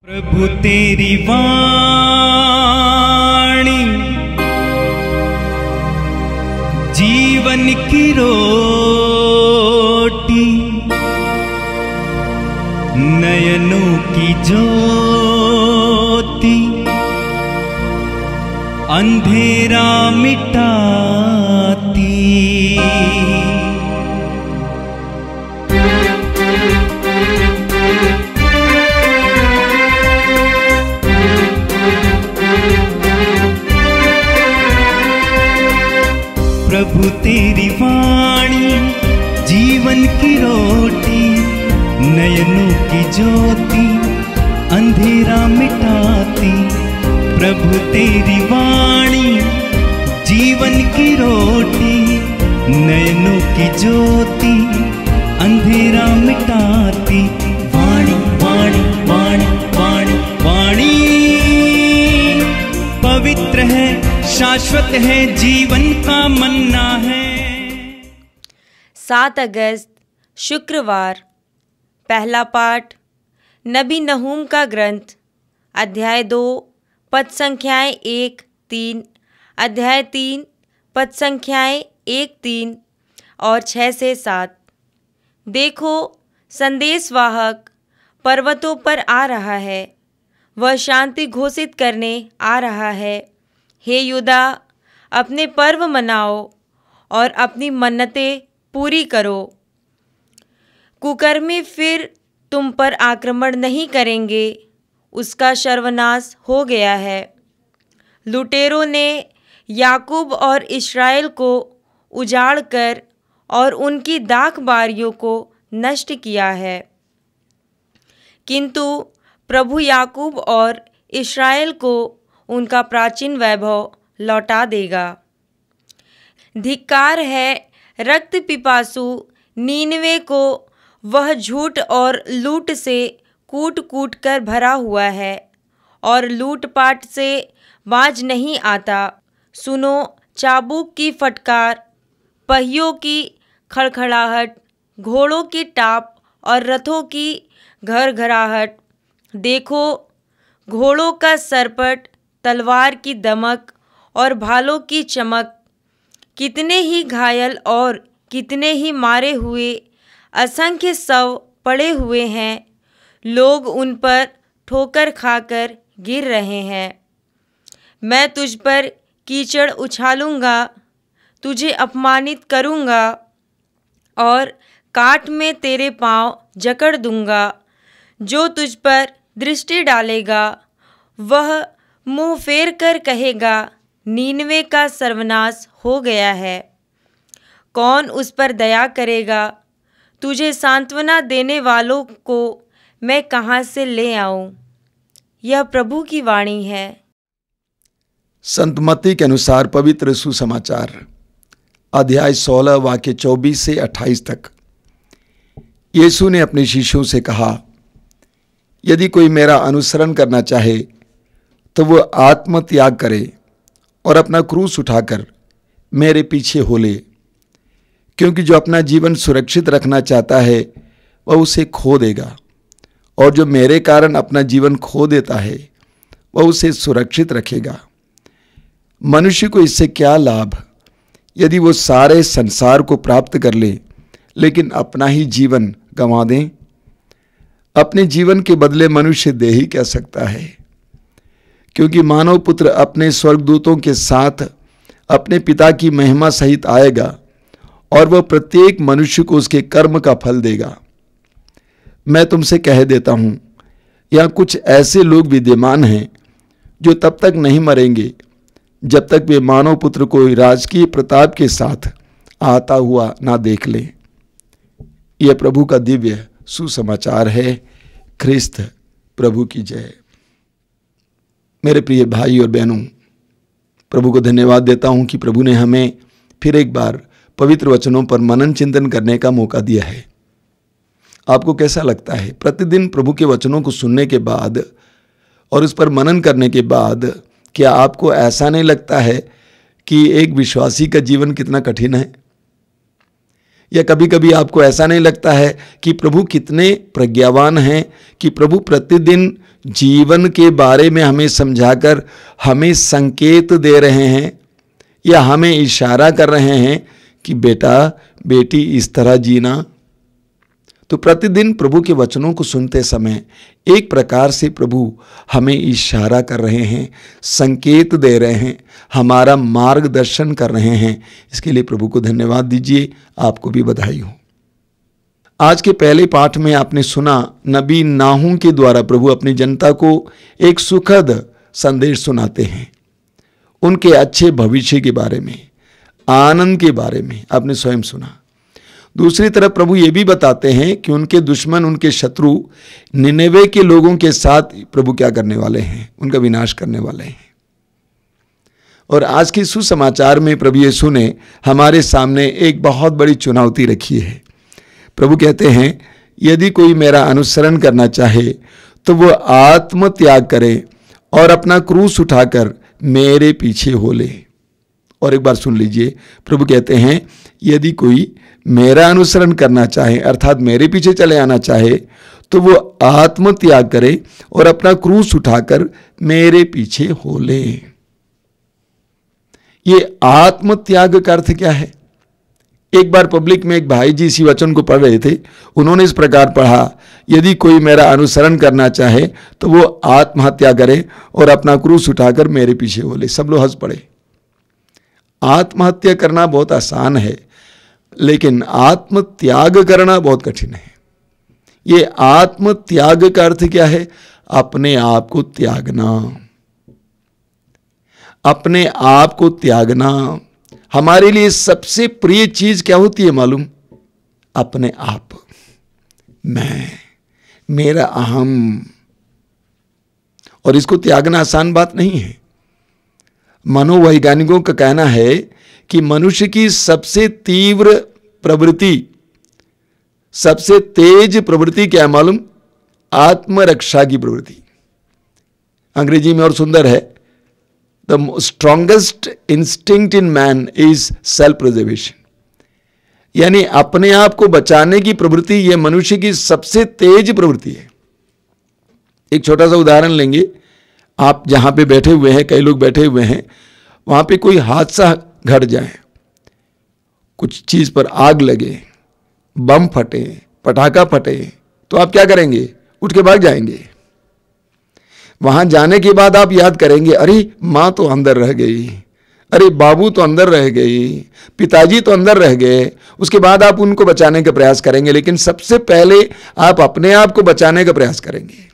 प्रभु तेरी वाणी जीवन की रोटी, नयनों की ज्योति, अंधेरा मिटाती। प्रभु तेरी वाणी जीवन की रोटी, नयनों की ज्योति, अंधेरा मिटाती। प्रभु तेरी वाणी जीवन की रोटी, नयनों की ज्योति, अंधेरा मिटाती। वाणी वाणी वाणी वाणी वाणी पवित्र है, शाश्वत है, जीवन का मन्ना है। 7 अगस्त शुक्रवार। पहला पाठ नबी नहूम का ग्रंथ, अध्याय 2 पद संख्याएं 1-3, अध्याय 3 पद संख्याएं 1-3 और 6-7। देखो, संदेशवाहक पर्वतों पर आ रहा है, वह शांति घोषित करने आ रहा है। हे यूदा, अपने पर्व मनाओ और अपनी मन्नतें पूरी करो। कुकर्मी फिर तुम पर आक्रमण नहीं करेंगे, उसका सर्वनाश हो गया है। लुटेरों ने याकूब और इस्राएल को उजाड़ कर और उनकी दाख बारियों को नष्ट किया है, किंतु प्रभु याकूब और इस्राएल को उनका प्राचीन वैभव लौटा देगा। धिक्कार है रक्त पिपासु नीनवे को, वह झूठ और लूट से कूट कूट कर भरा हुआ है और लूटपाट से बाज नहीं आता। सुनो चाबुक की फटकार, पहियों की खड़खड़ाहट, घोड़ों की टाप और रथों की घरघराहट। देखो, घोड़ों का सरपट, तलवार की दमक और भालों की चमक। कितने ही घायल और कितने ही मारे हुए, असंख्य शव पड़े हुए हैं, लोग उन पर ठोकर खाकर गिर रहे हैं। मैं तुझ पर कीचड़ उछालूंगा, तुझे अपमानित करूंगा और काट में तेरे पांव जकड़ दूंगा। जो तुझ पर दृष्टि डालेगा वह मुंह फेर कर कहेगा, नीनवे का सर्वनाश हो गया है। कौन उस पर दया करेगा? तुझे सांत्वना देने वालों को मैं कहाँ से ले आऊं? यह प्रभु की वाणी है। संत मत्ती के अनुसार पवित्र सुसमाचार, अध्याय 16 वाक्य 24 से 28 तक। यीशु ने अपने शिष्यों से कहा, यदि कोई मेरा अनुसरण करना चाहे तो वो आत्मत्याग करे और अपना क्रूस उठाकर मेरे पीछे हो ले। क्योंकि जो अपना जीवन सुरक्षित रखना चाहता है वह उसे खो देगा, और जो मेरे कारण अपना जीवन खो देता है वह उसे सुरक्षित रखेगा। मनुष्य को इससे क्या लाभ यदि वो सारे संसार को प्राप्त कर ले लेकिन अपना ही जीवन गंवा दें? अपने जीवन के बदले मनुष्य दे ही क्या सकता है? क्योंकि मानव पुत्र अपने स्वर्गदूतों के साथ अपने पिता की महिमा सहित आएगा और वह प्रत्येक मनुष्य को उसके कर्म का फल देगा। मैं तुमसे कह देता हूं, यहाँ कुछ ऐसे लोग विद्यमान हैं जो तब तक नहीं मरेंगे जब तक वे मानव पुत्र को राजकीय प्रताप के साथ आता हुआ ना देख लें। यह प्रभु का दिव्य सुसमाचार है। ख्रिस्त प्रभु की जय। मेरे प्रिय भाई और बहनों, प्रभु को धन्यवाद देता हूं कि प्रभु ने हमें फिर एक बार पवित्र वचनों पर मनन चिंतन करने का मौका दिया है। आपको कैसा लगता है? प्रतिदिन प्रभु के वचनों को सुनने के बाद और उस पर मनन करने के बाद क्या आपको ऐसा नहीं लगता है कि एक विश्वासी का जीवन कितना कठिन है? या कभी कभी आपको ऐसा नहीं लगता है कि प्रभु कितने प्रज्ञावान हैं कि प्रभु प्रतिदिन जीवन के बारे में हमें समझाकर हमें संकेत दे रहे हैं या हमें इशारा कर रहे हैं कि बेटा बेटी इस तरह जीना। तो प्रतिदिन प्रभु के वचनों को सुनते समय एक प्रकार से प्रभु हमें इशारा कर रहे हैं, संकेत दे रहे हैं, हमारा मार्गदर्शन कर रहे हैं। इसके लिए प्रभु को धन्यवाद दीजिए। आपको भी बधाई हो। आज के पहले पाठ में आपने सुना नबी नाहूम के द्वारा प्रभु अपनी जनता को एक सुखद संदेश सुनाते हैं। उनके अच्छे भविष्य के बारे में, आनंद के बारे में आपने स्वयं सुना। दूसरी तरफ प्रभु ये भी बताते हैं कि उनके दुश्मन, उनके शत्रु निनेवे के लोगों के साथ प्रभु क्या करने वाले हैं, उनका विनाश करने वाले हैं। और आज के सुसमाचार में प्रभु यीशु ने हमारे सामने एक बहुत बड़ी चुनौती रखी है। प्रभु कहते हैं यदि कोई मेरा अनुसरण करना चाहे तो वो आत्म त्याग करे और अपना क्रूस उठाकर मेरे पीछे हो ले। और एक बार सुन लीजिए, प्रभु कहते हैं यदि कोई मेरा अनुसरण करना चाहे अर्थात मेरे पीछे चले आना चाहे तो वो आत्म त्याग करे और अपना क्रूस उठाकर मेरे पीछे हो ले। ये आत्म त्याग का अर्थ क्या है? एक बार पब्लिक में एक भाई जी इसी वचन को पढ़ रहे थे। उन्होंने इस प्रकार पढ़ा, यदि कोई मेरा अनुसरण करना चाहे तो वो आत्महत्या करे और अपना क्रूस उठाकर मेरे पीछे हो ले। सब लोग हंस पड़े। आत्महत्या करना बहुत आसान है, लेकिन आत्म त्याग करना बहुत कठिन है। ये आत्म त्याग का अर्थ क्या है? अपने आप को त्यागना। अपने आप को त्यागना। हमारे लिए सबसे प्रिय चीज क्या होती है मालूम? अपने आप, मैं, मेरा अहम। और इसको त्यागना आसान बात नहीं है। मनोवैज्ञानिकों का कहना है कि मनुष्य की सबसे तीव्र प्रवृत्ति, सबसे तेज प्रवृत्ति क्या है मालूम? आत्मरक्षा की प्रवृत्ति। अंग्रेजी में और सुंदर है, the strongest instinct in man is self preservation. यानी अपने आप को बचाने की प्रवृत्ति यह मनुष्य की सबसे तेज प्रवृत्ति है। एक छोटा सा उदाहरण लेंगे। आप जहां पे बैठे हुए हैं, कई लोग बैठे हुए हैं, वहां पे कोई हादसा घट जाए, कुछ चीज पर आग लगे, बम फटे, पटाखा फटे, तो आप क्या करेंगे? उठ के भाग जाएंगे। वहां जाने के बाद आप याद करेंगे, अरे मां तो अंदर रह गई, अरे बाबू तो अंदर रह गई, पिताजी तो अंदर रह गए। उसके बाद आप उनको बचाने का प्रयास करेंगे, लेकिन सबसे पहले आप अपने आप को बचाने का प्रयास करेंगे।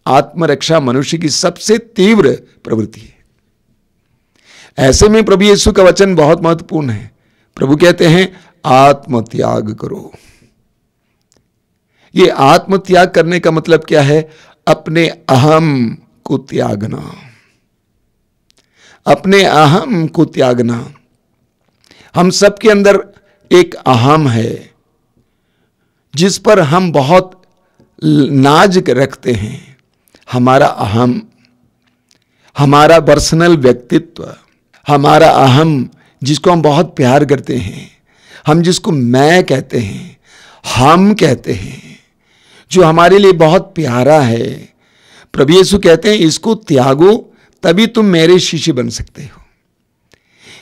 आत्मरक्षा मनुष्य की सबसे तीव्र प्रवृत्ति है। ऐसे में प्रभु यीशु का वचन बहुत महत्वपूर्ण है। प्रभु कहते हैं आत्म त्याग करो। ये आत्म त्याग करने का मतलब क्या है? अपने अहम को त्यागना। अपने अहम को त्यागना। हम सबके अंदर एक अहम है जिस पर हम बहुत नाज रखते हैं। हमारा अहम, हमारा पर्सनल व्यक्तित्व, हमारा अहम जिसको हम बहुत प्यार करते हैं, हम जिसको मैं कहते हैं, हम कहते हैं, जो हमारे लिए बहुत प्यारा है। प्रभु यीशु कहते हैं इसको त्यागो, तभी तुम मेरे शिष्य बन सकते हो।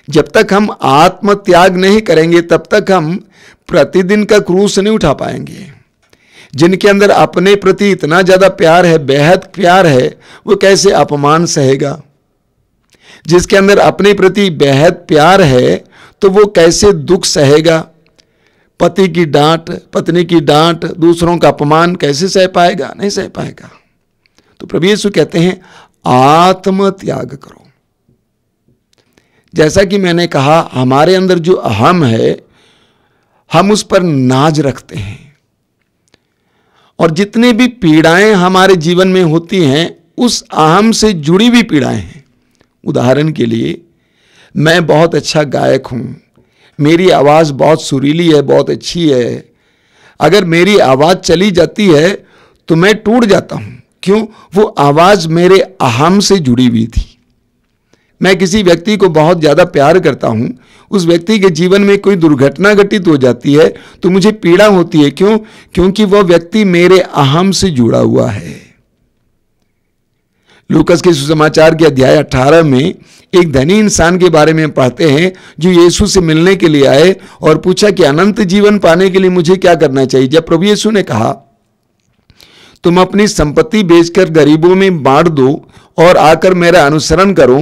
जब तक हम आत्म त्याग नहीं करेंगे तब तक हम प्रतिदिन का क्रूस नहीं उठा पाएंगे। जिनके अंदर अपने प्रति इतना ज्यादा प्यार है, बेहद प्यार है, वो कैसे अपमान सहेगा? जिसके अंदर अपने प्रति बेहद प्यार है तो वो कैसे दुख सहेगा? पति की डांट, पत्नी की डांट, दूसरों का अपमान कैसे सह पाएगा? नहीं सह पाएगा। तो प्रभु यीशु कहते हैं आत्म त्याग करो। जैसा कि मैंने कहा, हमारे अंदर जो अहम है हम उस पर नाज रखते हैं, और जितनी भी पीड़ाएं हमारे जीवन में होती हैं उस अहम से जुड़ी हुई पीड़ाएं हैं। उदाहरण के लिए, मैं बहुत अच्छा गायक हूं, मेरी आवाज बहुत सुरीली है, बहुत अच्छी है। अगर मेरी आवाज चली जाती है तो मैं टूट जाता हूं। क्यों? वो आवाज मेरे अहम से जुड़ी हुई थी। मैं किसी व्यक्ति को बहुत ज्यादा प्यार करता हूं, उस व्यक्ति के जीवन में कोई दुर्घटना घटित हो जाती है तो मुझे पीड़ा होती है। क्यों? क्योंकि वह व्यक्ति मेरे अहम से जुड़ा हुआ है। लूकस के सुसमाचार के अध्याय 18 में एक धनी इंसान के बारे में पढ़ते हैं जो यीशु से मिलने के लिए आए और पूछा कि अनंत जीवन पाने के लिए मुझे क्या करना चाहिए। जब प्रभु यीशु ने कहा तुम अपनी संपत्ति बेचकर गरीबों में बांट दो और आकर मेरा अनुसरण करो,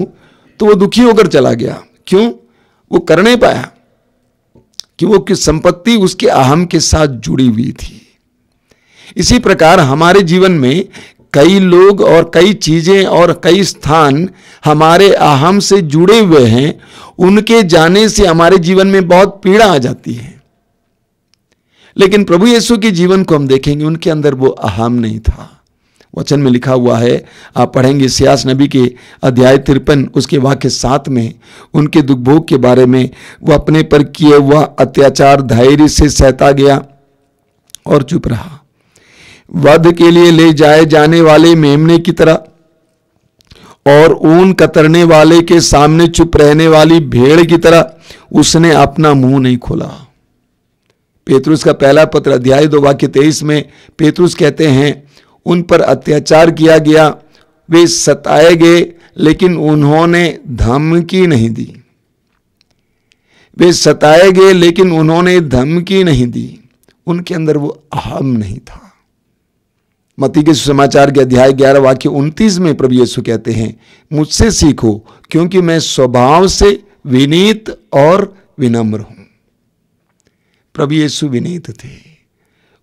तो वो दुखी होकर चला गया। क्यों? वो कर नहीं पाया कि वो की संपत्ति उसके अहम के साथ जुड़ी हुई थी। इसी प्रकार हमारे जीवन में कई लोग और कई चीजें और कई स्थान हमारे अहम से जुड़े हुए हैं। उनके जाने से हमारे जीवन में बहुत पीड़ा आ जाती है। लेकिन प्रभु यीशु के जीवन को हम देखेंगे, उनके अंदर वो अहम नहीं था। वचन में लिखा हुआ है, आप पढ़ेंगे इसायाह नबी के अध्याय 53 उसके वाक्य 7 में उनके दुख भोग के बारे में। वो अपने पर किए हुआ अत्याचार धैर्य से सहता गया और चुप रहा। वध के लिए ले जाए जाने वाले मेमने की तरह और ऊन कतरने वाले के सामने चुप रहने वाली भेड़ की तरह उसने अपना मुंह नहीं खोला। पेतरुस का पहला पत्र अध्याय 2 वाक्य 23 में पेतरुस कहते हैं, उन पर अत्याचार किया गया, वे सताए गए, लेकिन उन्होंने धमकी नहीं दी। वे सताए गए लेकिन उन्होंने धमकी नहीं दी। उनके अंदर वो अहम नहीं था। मत्ती के सुसमाचार के अध्याय 11 वाक्य 29 में प्रभु यीशु कहते हैं, मुझसे सीखो क्योंकि मैं स्वभाव से विनीत और विनम्र हूं। प्रभु यीशु विनीत थे,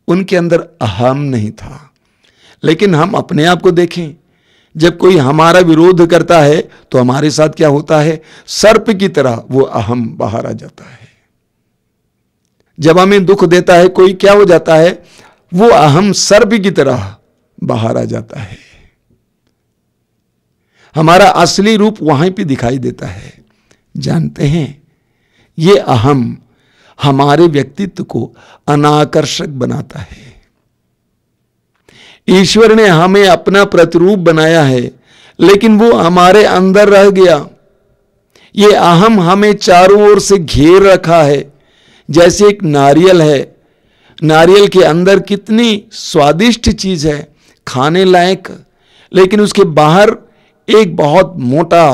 उनके अंदर अहम नहीं था। लेकिन हम अपने आप को देखें, जब कोई हमारा विरोध करता है तो हमारे साथ क्या होता है? सर्प की तरह वो अहम बाहर आ जाता है। जब हमें दुख देता है कोई, क्या हो जाता है? वो अहम सर्प की तरह बाहर आ जाता है। हमारा असली रूप वहां पे दिखाई देता है। जानते हैं, ये अहम हमारे व्यक्तित्व को अनाकर्षक बनाता है। ईश्वर ने हमें अपना प्रतिरूप बनाया है, लेकिन वो हमारे अंदर रह गया। ये अहम हमें चारों ओर से घेर रखा है। जैसे एक नारियल है, नारियल के अंदर कितनी स्वादिष्ट चीज है, खाने लायक, लेकिन उसके बाहर एक बहुत मोटा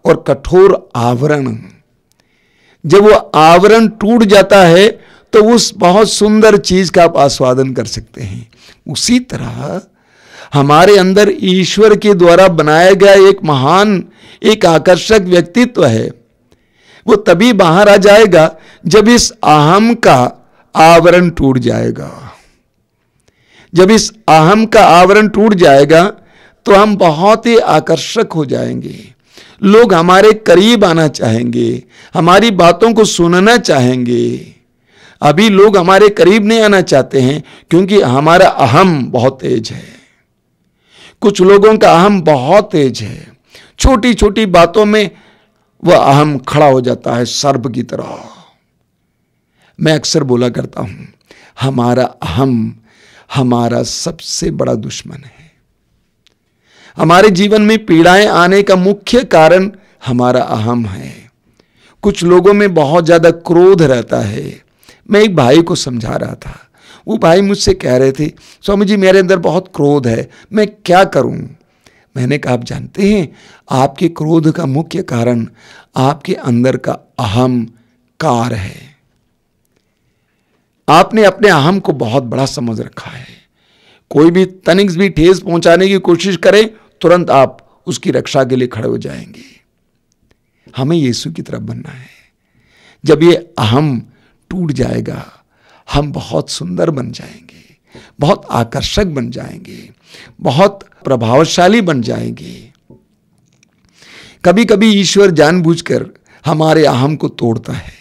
और कठोर आवरण। जब वो आवरण टूट जाता है तो उस बहुत सुंदर चीज का आप आस्वादन कर सकते हैं। उसी तरह हमारे अंदर ईश्वर के द्वारा बनाया गया एक महान, एक आकर्षक व्यक्तित्व है। वो तभी बाहर आ जाएगा जब इस अहम का आवरण टूट जाएगा। जब इस अहम का आवरण टूट जाएगा तो हम बहुत ही आकर्षक हो जाएंगे। लोग हमारे करीब आना चाहेंगे, हमारी बातों को सुनना चाहेंगे। अभी लोग हमारे करीब नहीं आना चाहते हैं क्योंकि हमारा अहम बहुत तेज है। कुछ लोगों का अहम बहुत तेज है, छोटी छोटी बातों में वह अहम खड़ा हो जाता है सर्प की तरह। मैं अक्सर बोला करता हूं, हमारा अहम हमारा सबसे बड़ा दुश्मन है। हमारे जीवन में पीड़ाएं आने का मुख्य कारण हमारा अहम है। कुछ लोगों में बहुत ज्यादा क्रोध रहता है। मैं एक भाई को समझा रहा था, वो भाई मुझसे कह रहे थे, स्वामी जी मेरे अंदर बहुत क्रोध है, मैं क्या करूं? मैंने कहा, आप जानते हैं आपके क्रोध का मुख्य कारण आपके अंदर का अहंकार है। आपने अपने अहम को बहुत बड़ा समझ रखा है। कोई भी तनिक भी ठेस पहुंचाने की कोशिश करे, तुरंत आप उसकी रक्षा के लिए खड़े हो जाएंगे। हमें यीशु की तरफ बनना है। जब ये अहम टूट जाएगा, हम बहुत सुंदर बन जाएंगे, बहुत आकर्षक बन जाएंगे, बहुत प्रभावशाली बन जाएंगे। कभी कभी ईश्वर जानबूझकर हमारे अहम को तोड़ता है,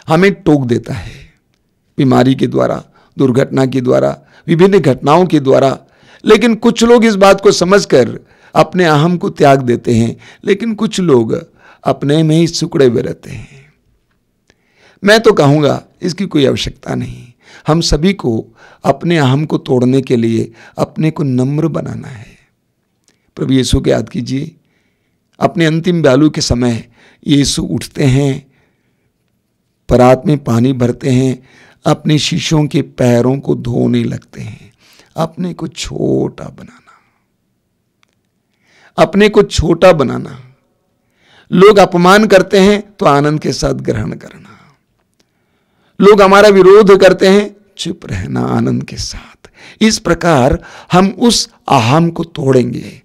हमें टोक देता है, बीमारी के द्वारा, दुर्घटना के द्वारा, विभिन्न घटनाओं के द्वारा। लेकिन कुछ लोग इस बात को समझकर अपने अहम को त्याग देते हैं, लेकिन कुछ लोग अपने में ही सिकुड़े हुए रहते हैं। मैं तो कहूँगा इसकी कोई आवश्यकता नहीं। हम सभी को अपने अहम को तोड़ने के लिए अपने को नम्र बनाना है। प्रभु यीशु को याद कीजिए, अपने अंतिम बालू के समय यीशु उठते हैं, परात में पानी भरते हैं, अपने शिष्यों के पैरों को धोने लगते हैं, अपने को छोटा बनाना। अपने को छोटा बनाना, लोग अपमान करते हैं तो आनंद के साथ ग्रहण करना, लोग हमारा विरोध करते हैं चुप रहना आनंद के साथ। इस प्रकार हम उस अहम को तोड़ेंगे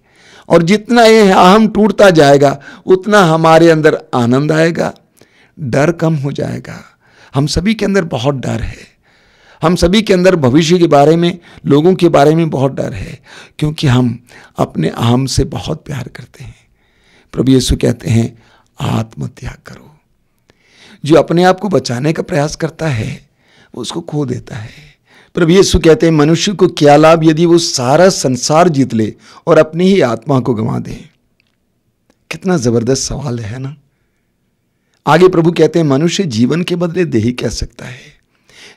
और जितना ये अहम टूटता जाएगा उतना हमारे अंदर आनंद आएगा, डर कम हो जाएगा। हम सभी के अंदर बहुत डर है, हम सभी के अंदर भविष्य के बारे में, लोगों के बारे में बहुत डर है, क्योंकि हम अपने अहम से बहुत प्यार करते हैं। प्रभु यीशु कहते हैं आत्मत्याग करो। जो अपने आप को बचाने का प्रयास करता है वो उसको खो देता है। प्रभु यीशु कहते हैं मनुष्य को क्या लाभ यदि वो सारा संसार जीत ले और अपनी ही आत्मा को गंवा दे। कितना जबरदस्त सवाल है ना। आगे प्रभु कहते हैं मनुष्य जीवन के बदले दे ही कह सकता है।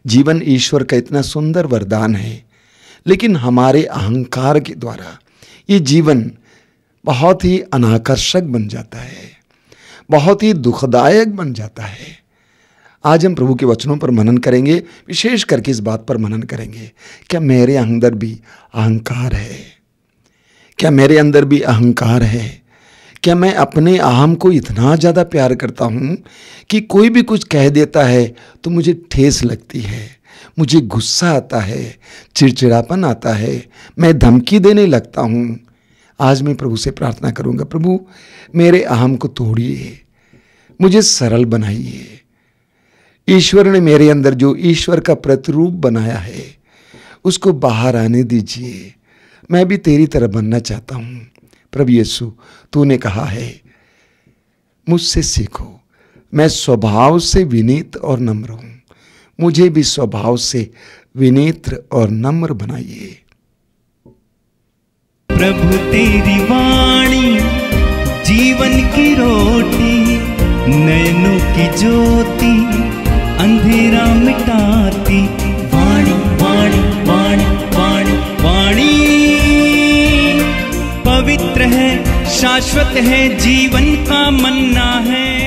जीवन ईश्वर का इतना सुंदर वरदान है, लेकिन हमारे अहंकार के द्वारा ये जीवन बहुत ही अनाकर्षक बन जाता है, बहुत ही दुखदायक बन जाता है। आज हम प्रभु के वचनों पर मनन करेंगे, विशेष करके इस बात पर मनन करेंगे, क्या मेरे अंदर भी अहंकार है? क्या मेरे अंदर भी अहंकार है? क्या मैं अपने अहम को इतना ज़्यादा प्यार करता हूँ कि कोई भी कुछ कह देता है तो मुझे ठेस लगती है, मुझे गुस्सा आता है, चिड़चिड़ापन आता है, मैं धमकी देने लगता हूँ। आज मैं प्रभु से प्रार्थना करूँगा, प्रभु मेरे अहम को तोड़िए, मुझे सरल बनाइए। ईश्वर ने मेरे अंदर जो ईश्वर का प्रतिरूप बनाया है उसको बाहर आने दीजिए। मैं भी तेरी तरह बनना चाहता हूँ। प्रभु यीशु तूने कहा है मुझसे सीखो, मैं स्वभाव से विनीत और नम्र हूँ, मुझे भी स्वभाव से विनीत और नम्र बनाइए। प्रभु तेरी वाणी जीवन की रोटी, नयनों की ज्योति अंधेरा मिटाती। वाणी वाणी वाणी वाणी वाणी पवित्र है, शाश्वत है, जीवन का मन्ना है।